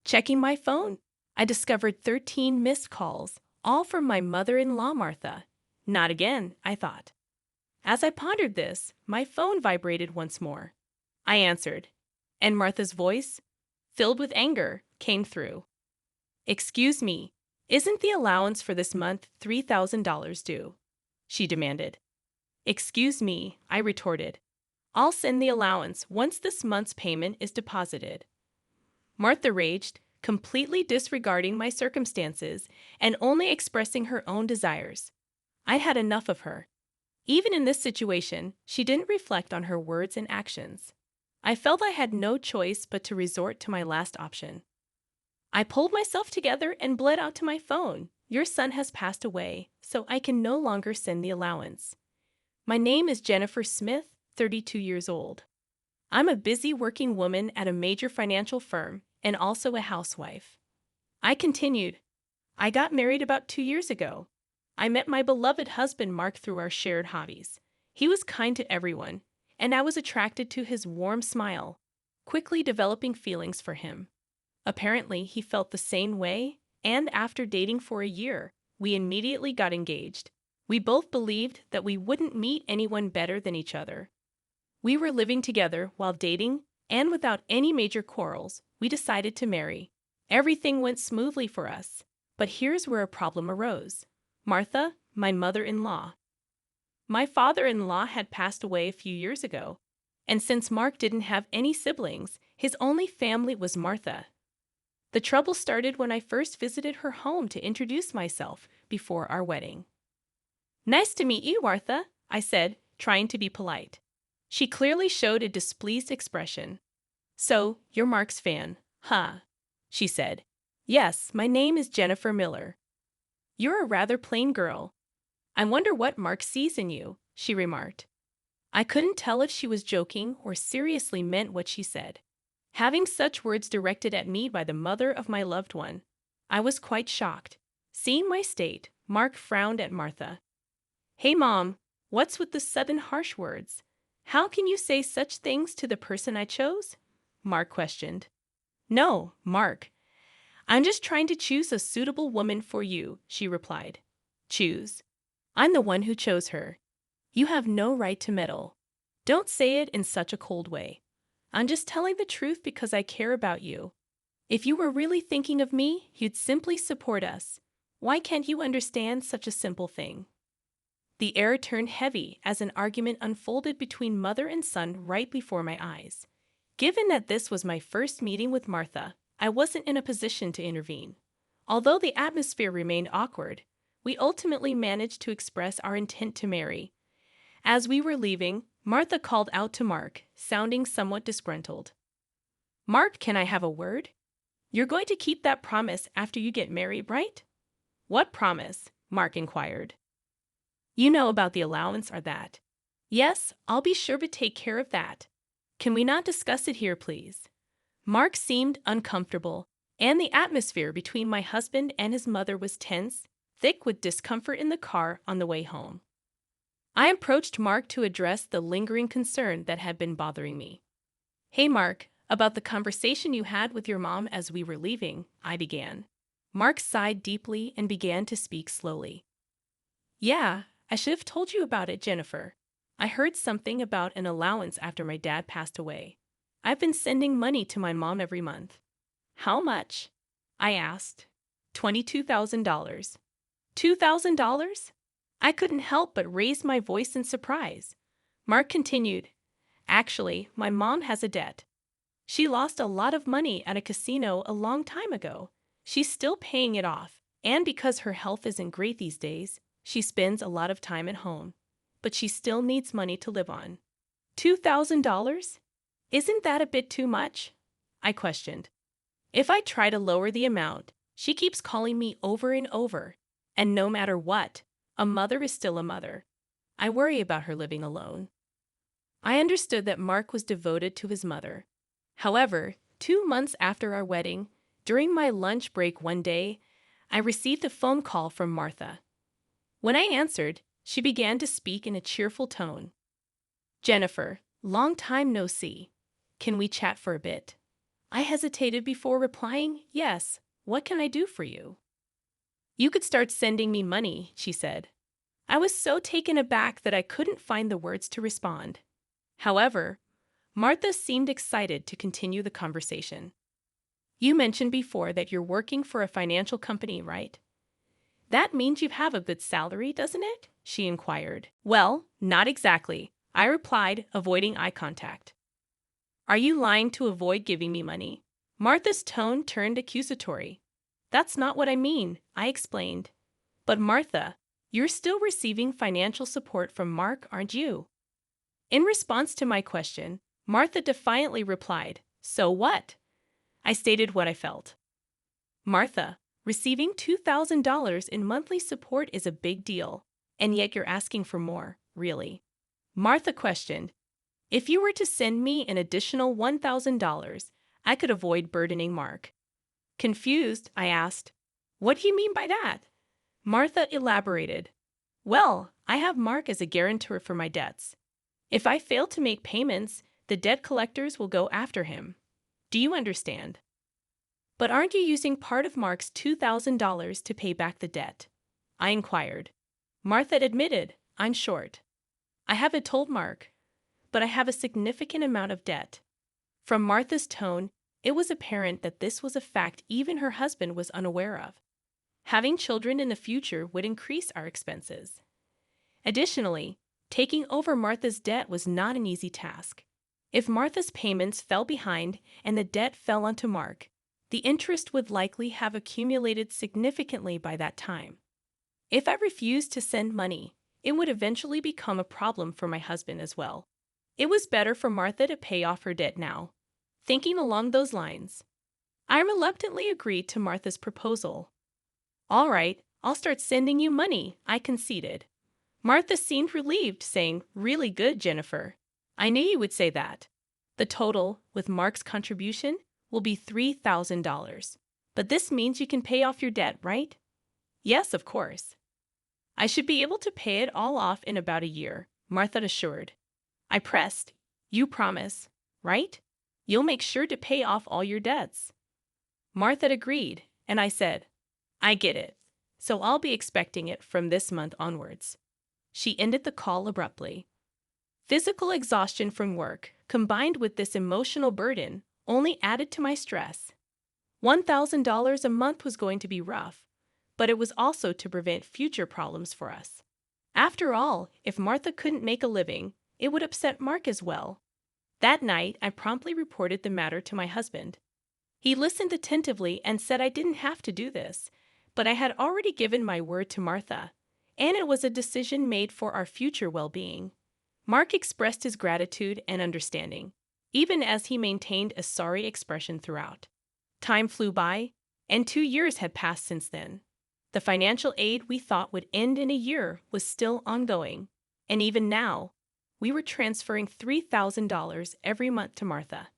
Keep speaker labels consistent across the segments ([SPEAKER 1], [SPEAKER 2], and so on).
[SPEAKER 1] Checking my phone, I discovered 13 missed calls, all from my mother-in-law, Martha. Not again, I thought. As I pondered this, my phone vibrated once more. I answered, and Martha's voice, filled with anger, came through. "Excuse me, isn't the allowance for this month $3,000 due?" she demanded. "Excuse me," I retorted. "I'll send the allowance once this month's payment is deposited." Martha raged, completely disregarding my circumstances and only expressing her own desires. I'd had enough of her. Even in this situation, she didn't reflect on her words and actions. I felt I had no choice but to resort to my last option. I pulled myself together and bled out to my phone. "Your son has passed away, so I can no longer send the allowance. My name is Jennifer Smith, 32 years old. I'm a busy working woman at a major financial firm and also a housewife." I continued, "I got married about 2 years ago. I met my beloved husband Mark through our shared hobbies. He was kind to everyone, and I was attracted to his warm smile, quickly developing feelings for him. Apparently, he felt the same way, and after dating for a year, we immediately got engaged. We both believed that we wouldn't meet anyone better than each other. We were living together while dating, and without any major quarrels, we decided to marry. Everything went smoothly for us, but here's where a problem arose. Martha, my mother-in-law. My father-in-law had passed away a few years ago, and since Mark didn't have any siblings, his only family was Martha. The trouble started when I first visited her home to introduce myself before our wedding. "Nice to meet you, Martha," I said, trying to be polite. She clearly showed a displeased expression. "So, you're Mark's fan, huh?" she said. "Yes, my name is Jennifer Miller." "You're a rather plain girl. I wonder what Mark sees in you," she remarked. I couldn't tell if she was joking or seriously meant what she said. Having such words directed at me by the mother of my loved one, I was quite shocked. Seeing my state, Mark frowned at Martha. "Hey, Mom, what's with the sudden harsh words? How can you say such things to the person I chose?" Mark questioned. "No, Mark. I'm just trying to choose a suitable woman for you," she replied. "Choose? I'm the one who chose her. You have no right to meddle. Don't say it in such a cold way. I'm just telling the truth because I care about you. If you were really thinking of me, you'd simply support us. Why can't you understand such a simple thing?" The air turned heavy as an argument unfolded between mother and son right before my eyes. Given that this was my first meeting with Martha, I wasn't in a position to intervene. Although the atmosphere remained awkward, we ultimately managed to express our intent to marry. As we were leaving, Martha called out to Mark, sounding somewhat disgruntled. "Mark, can I have a word? You're going to keep that promise after you get married, right?" "What promise?" Mark inquired. "You know about the allowance or that?" "Yes, I'll be sure to take care of that. Can we not discuss it here, please?" Mark seemed uncomfortable, and the atmosphere between my husband and his mother was tense, thick with discomfort in the car on the way home. I approached Mark to address the lingering concern that had been bothering me. "Hey, Mark, about the conversation you had with your mom as we were leaving," I began. Mark sighed deeply and began to speak slowly. "Yeah, I should have told you about it, Jennifer. I heard something about an allowance after my dad passed away. I've been sending money to my mom every month." "How much?" I asked. $22,000. $2,000? I couldn't help but raise my voice in surprise. Mark continued, "Actually, my mom has a debt. She lost a lot of money at a casino a long time ago. She's still paying it off, and because her health isn't great these days, she spends a lot of time at home. But she still needs money to live on." $2,000? Isn't that a bit too much?" I questioned. "If I try to lower the amount, she keeps calling me over and over. And no matter what, a mother is still a mother. I worry about her living alone." I understood that Mark was devoted to his mother. However, 2 months after our wedding, during my lunch break one day, I received a phone call from Martha. When I answered, she began to speak in a cheerful tone. "Jennifer, long time no see. Can we chat for a bit?" I hesitated before replying, "Yes, what can I do for you?" "You could start sending me money," she said. I was so taken aback that I couldn't find the words to respond. However, Martha seemed excited to continue the conversation. "You mentioned before that you're working for a financial company, right? That means you have a good salary, doesn't it?" she inquired. "Well, not exactly," I replied, avoiding eye contact. "Are you lying to avoid giving me money?" Martha's tone turned accusatory. "That's not what I mean," I explained. "But Martha, you're still receiving financial support from Mark, aren't you?" In response to my question, Martha defiantly replied, "So what?" I stated what I felt. "Martha, receiving $2,000 in monthly support is a big deal, and yet you're asking for more, really." Martha questioned, "If you were to send me an additional $1,000, I could avoid burdening Mark." Confused, I asked, "What do you mean by that?" Martha elaborated, "Well, I have Mark as a guarantor for my debts. If I fail to make payments, the debt collectors will go after him. Do you understand?" "But aren't you using part of Mark's $2,000 to pay back the debt?" I inquired. Martha admitted, "I'm short. I haven't told Mark, but I have a significant amount of debt." From Martha's tone, it was apparent that this was a fact even her husband was unaware of. Having children in the future would increase our expenses. Additionally, taking over Martha's debt was not an easy task. If Martha's payments fell behind and the debt fell onto Mark, the interest would likely have accumulated significantly by that time. If I refused to send money, it would eventually become a problem for my husband as well. It was better for Martha to pay off her debt now. Thinking along those lines, I reluctantly agreed to Martha's proposal. "All right, I'll start sending you money," I conceded. Martha seemed relieved, saying, "Really good, Jennifer. I knew you would say that. The total, with Mark's contribution, will be $3,000. But this means you can pay off your debt, right?" "Yes, of course." "I should be able to pay it all off in about a year," Martha assured. I pressed, "You promise, right? You'll make sure to pay off all your debts." Martha agreed, and I said, "I get it, so I'll be expecting it from this month onwards." She ended the call abruptly. Physical exhaustion from work, combined with this emotional burden, only added to my stress. $1,000 a month was going to be rough, but it was also to prevent future problems for us. After all, if Martha couldn't make a living, it would upset Mark as well. That night, I promptly reported the matter to my husband. He listened attentively and said I didn't have to do this, but I had already given my word to Martha, and it was a decision made for our future well-being. Mark expressed his gratitude and understanding, even as he maintained a sorry expression throughout. Time flew by, and 2 years had passed since then. The financial aid we thought would end in a year was still ongoing, and even now, we were transferring $3,000 every month to Martha.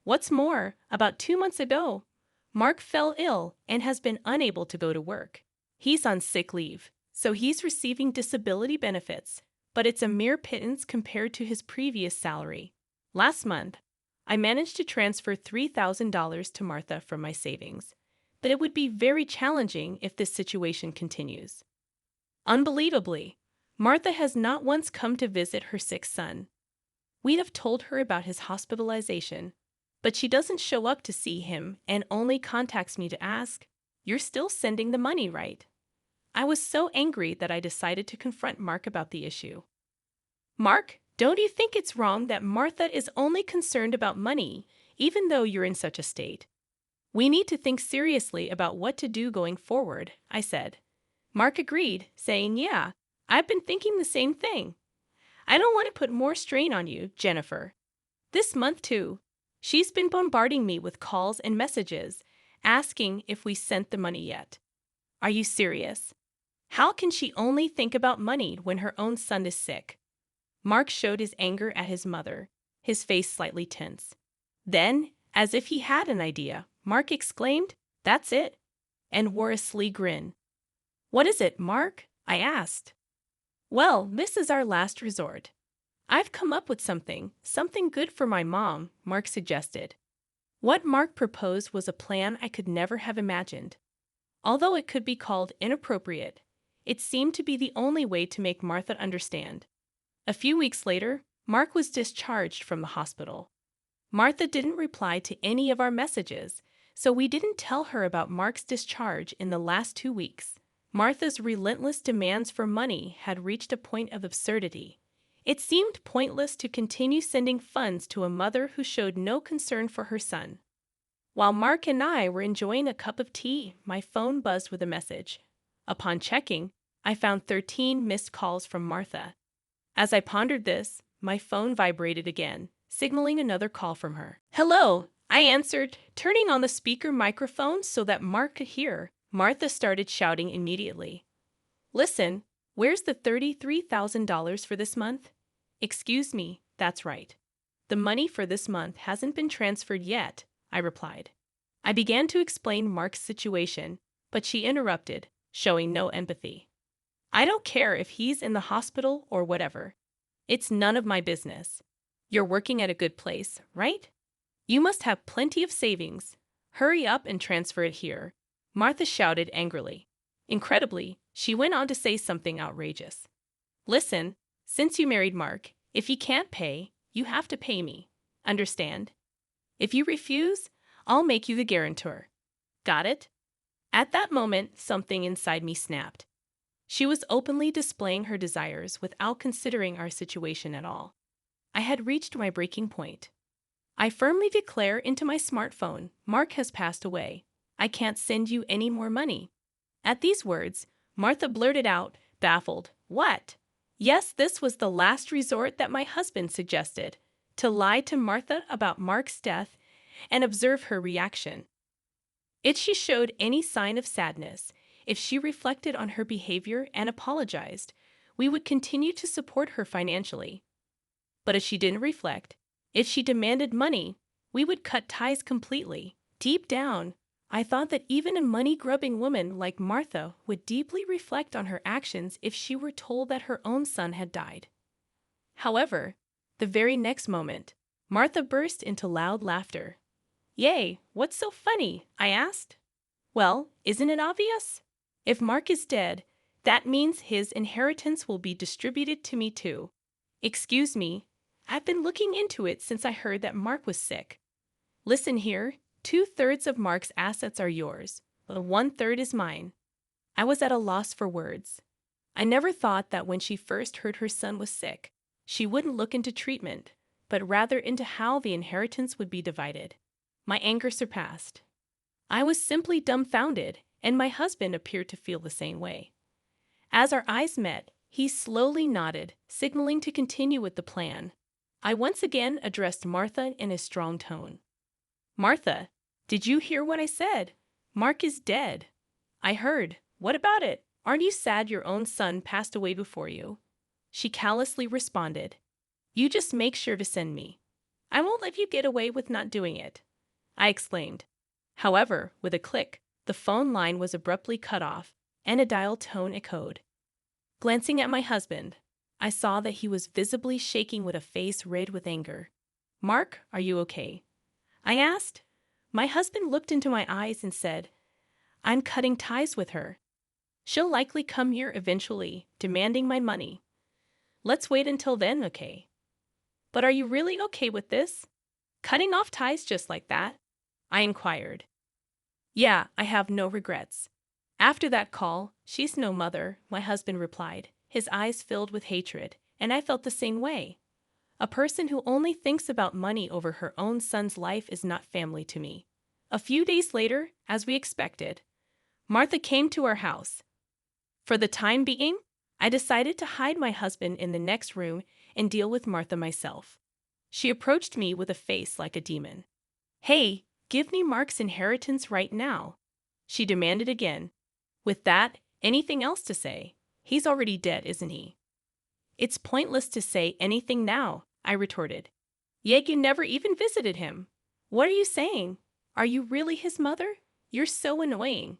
[SPEAKER 1] What's more, about 2 months ago, Mark fell ill and has been unable to go to work. He's on sick leave, so he's receiving disability benefits, but it's a mere pittance compared to his previous salary. Last month, I managed to transfer $3,000 to Martha from my savings, but it would be very challenging if this situation continues. Unbelievably, Martha has not once come to visit her sick son. We have told her about his hospitalization, but she doesn't show up to see him and only contacts me to ask, "You're still sending the money, right?" I was so angry that I decided to confront Mark about the issue. "Mark, don't you think it's wrong that Martha is only concerned about money, even though you're in such a state? We need to think seriously about what to do going forward," I said. Mark agreed, saying, "Yeah, I've been thinking the same thing. I don't want to put more strain on you, Jennifer. This month, too, she's been bombarding me with calls and messages, asking if we sent the money yet. Are you serious? How can she only think about money when her own son is sick?" Mark showed his anger at his mother, his face slightly tense. Then, as if he had an idea, Mark exclaimed, "That's it," and wore a sly grin. "What is it, Mark?" I asked. "Well, this is our last resort. I've come up with something good for my mom," Mark suggested. What Mark proposed was a plan I could never have imagined. Although it could be called inappropriate, it seemed to be the only way to make Martha understand. A few weeks later, Mark was discharged from the hospital. Martha didn't reply to any of our messages, so we didn't tell her about Mark's discharge in the last 2 weeks. Martha's relentless demands for money had reached a point of absurdity. It seemed pointless to continue sending funds to a mother who showed no concern for her son. While Mark and I were enjoying a cup of tea, my phone buzzed with a message. Upon checking, I found 13 missed calls from Martha. As I pondered this, my phone vibrated again, signaling another call from her. "Hello," I answered, turning on the speaker microphone so that Mark could hear. Martha started shouting immediately. "Listen, where's the $33,000 for this month?" "Excuse me, that's right. The money for this month hasn't been transferred yet," I replied. I began to explain Mark's situation, but she interrupted, showing no empathy. "I don't care if he's in the hospital or whatever. It's none of my business. You're working at a good place, right? You must have plenty of savings. Hurry up and transfer it here," Martha shouted angrily. Incredibly, she went on to say something outrageous. "Listen, since you married Mark, if he can't pay, you have to pay me. Understand? If you refuse, I'll make you the guarantor. Got it?" At that moment, something inside me snapped. She was openly displaying her desires without considering our situation at all. I had reached my breaking point. I firmly declare into my smartphone, "Mark has passed away. I can't send you any more money." At these words, Martha blurted out, baffled, "What?" Yes, this was the last resort that my husband suggested, to lie to Martha about Mark's death and observe her reaction. If she showed any sign of sadness, if she reflected on her behavior and apologized, we would continue to support her financially. But if she didn't reflect, if she demanded money, we would cut ties completely. Deep down, I thought that even a money-grubbing woman like Martha would deeply reflect on her actions if she were told that her own son had died. However, the very next moment, Martha burst into loud laughter. "Yay, what's so funny?" I asked. "Well, isn't it obvious? If Mark is dead, that means his inheritance will be distributed to me too. Excuse me, I've been looking into it since I heard that Mark was sick. Listen here, 2/3 of Mark's assets are yours, but 1/3 is mine." I was at a loss for words. I never thought that when she first heard her son was sick, she wouldn't look into treatment, but rather into how the inheritance would be divided. My anger surpassed. I was simply dumbfounded, and my husband appeared to feel the same way. As our eyes met, he slowly nodded, signaling to continue with the plan. I once again addressed Martha in a strong tone. "Martha, did you hear what I said? Mark is dead." "I heard. What about it? Aren't you sad your own son passed away before you?" She callously responded. "You just make sure to send me. I won't let you get away with not doing it," I exclaimed. However, with a click, the phone line was abruptly cut off, and a dial tone echoed. Glancing at my husband, I saw that he was visibly shaking with a face red with anger. "Mark, are you okay?" I asked. My husband looked into my eyes and said, "I'm cutting ties with her. She'll likely come here eventually, demanding my money. Let's wait until then, okay?" "But are you really okay with this? Cutting off ties just like that?" I inquired. "Yeah, I have no regrets." "After that call, she's no mother," my husband replied, his eyes filled with hatred, and I felt the same way. A person who only thinks about money over her own son's life is not family to me. A few days later, as we expected, Martha came to our house. For the time being, I decided to hide my husband in the next room and deal with Martha myself. She approached me with a face like a demon. "Hey, give me Mark's inheritance right now," she demanded again. "With that, anything else to say? He's already dead, isn't he?" "It's pointless to say anything now," I retorted. "Yet you never even visited him. What are you saying? Are you really his mother? You're so annoying.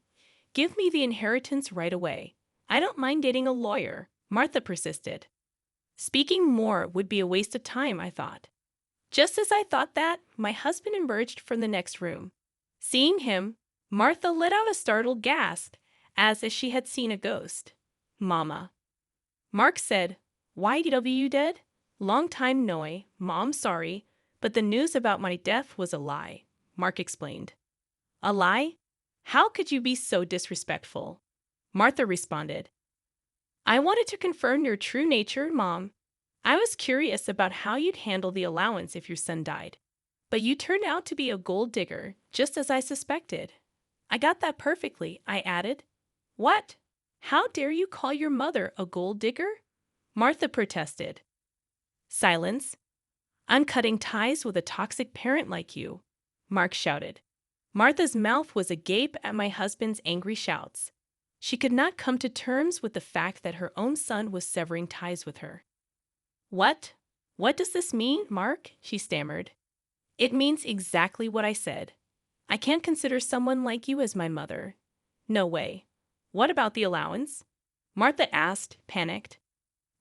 [SPEAKER 1] Give me the inheritance right away. I don't mind getting a lawyer," Martha persisted. Speaking more would be a waste of time, I thought. Just as I thought that, my husband emerged from the next room. Seeing him, Martha let out a startled gasp, as if she had seen a ghost. Mama. Mark said, "YW dead? Long time no, Mom, sorry, but the news about my death was a lie," Mark explained. A lie? How could you be so disrespectful? Martha responded, "I wanted to confirm your true nature, Mom. I was curious about how you'd handle the allowance if your son died. But you turned out to be a gold digger, just as I suspected." "I got that perfectly," I added. "What? How dare you call your mother a gold digger?" Martha protested. "Silence. I'm cutting ties with a toxic parent like you," Mark shouted. Martha's mouth was agape at my husband's angry shouts. She could not come to terms with the fact that her own son was severing ties with her. "What? What does this mean, Mark?" she stammered. "It means exactly what I said. I can't consider someone like you as my mother. No way." "What about the allowance?" Martha asked, panicked.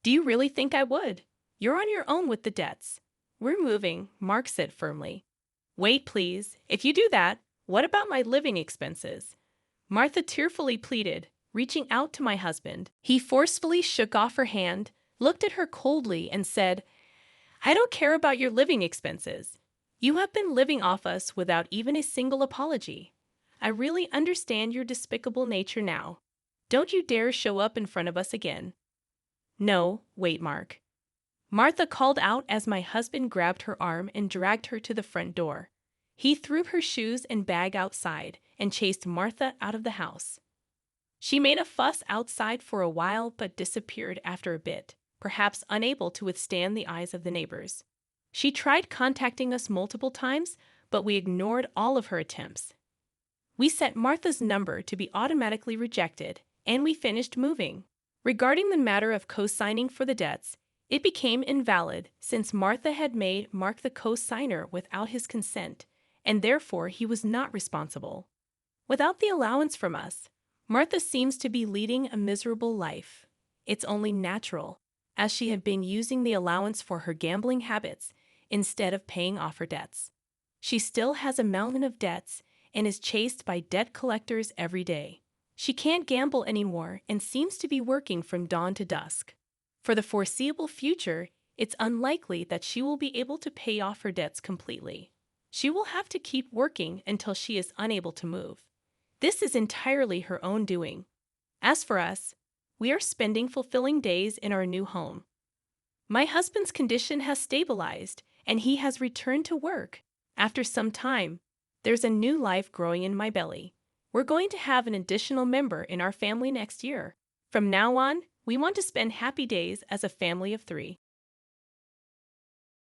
[SPEAKER 1] "Do you really think I would? You're on your own with the debts." "We're moving," Mark said firmly. "Wait, please. If you do that, what about my living expenses?" Martha tearfully pleaded, reaching out to my husband. He forcefully shook off her hand, looked at her coldly, and said, "I don't care about your living expenses. You have been living off us without even a single apology. I really understand your despicable nature now. Don't you dare show up in front of us again." "No, wait, Mark," Martha called out as my husband grabbed her arm and dragged her to the front door. He threw her shoes and bag outside and chased Martha out of the house. She made a fuss outside for a while but disappeared after a bit, perhaps unable to withstand the eyes of the neighbors. She tried contacting us multiple times, but we ignored all of her attempts. We set Martha's number to be automatically rejected, and we finished moving. Regarding the matter of co-signing for the debts, it became invalid since Martha had made Mark the co-signer without his consent, and therefore he was not responsible. Without the allowance from us, Martha seems to be leading a miserable life. It's only natural, as she had been using the allowance for her gambling habits instead of paying off her debts. She still has a mountain of debts and is chased by debt collectors every day. She can't gamble anymore and seems to be working from dawn to dusk. For the foreseeable future, it's unlikely that she will be able to pay off her debts completely. She will have to keep working until she is unable to move. This is entirely her own doing. As for us, we are spending fulfilling days in our new home. My husband's condition has stabilized, and he has returned to work. After some time, there's a new life growing in my belly. We're going to have an additional member in our family next year. From now on, we want to spend happy days as a family of 3.